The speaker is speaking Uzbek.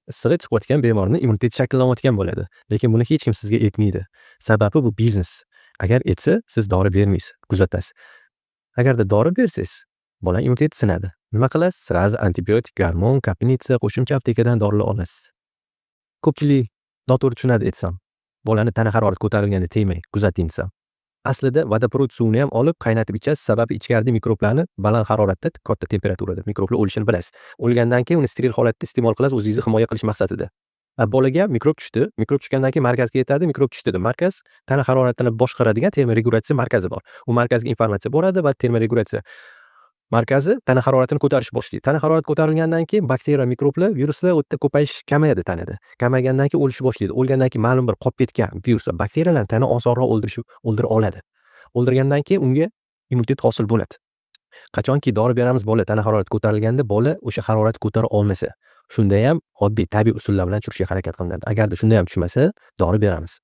Issig'i chiqayotgan bemorni immuniteti shakllanayotgan bo'ladi. Lekin buni hech kim sizga aytmaydi. Sababi bu biznes. Agar aytsa, siz dori bermaysiz, kuzatasiz. Agarda dori bersangiz, bola immuniteti sinadi. Nima qilasiz? Sразу antibiotik, gormon, kapnitsa, qo'shimcha aptekadan dorilar olasiz. Ko'pchilik noto'g'ri tushunadi aytsam. Bolani tana harorati ko'tarilganda tegmang, kuzating desam. Aslida vodoprovod suvini ham olib qaynatib ichasiz, sababi ichkarida mikroblarni baland haroratda, katta temperaturada mikroblar o'lishini bilasiz. O'lgandan keyin uni steril holatda iste'mol qilasiz o'zingizni himoya qilish maqsadida. Bolaga mikrob tushdi, mikrob tushgandan keyin markazga yetadi, mikrob tushdi deb. Markaz tana haroratini boshqaradigan termoregulyatsiya markazi bor. U markazga informatsiya boradi va termoregulyatsiya markazi tana haroratini ko'tarishni boshlaydi. Tana harorati ko'tarilgandan keyin bakteriya, mikroblar, viruslar u yerda ko'payish kamayadi tanada. Kamaygandan keyin o'lishni boshlaydi. O'lgandan keyin ma'lum bir qolib ketgan virus va bakteriyalar tana osonroq o'ldira oladi. O'ldirgandan keyin unga immunitet hosil bo'ladi. Qachonki dori beramiz, bola tana harorati ko'tarilganda, bola o'sha haroratni ko'tara olmasa, shunda ham oddiy tabiiy usullar bilan tushirishga harakat qilinadi. Agarda shunda ham tushmasa, dori beramiz.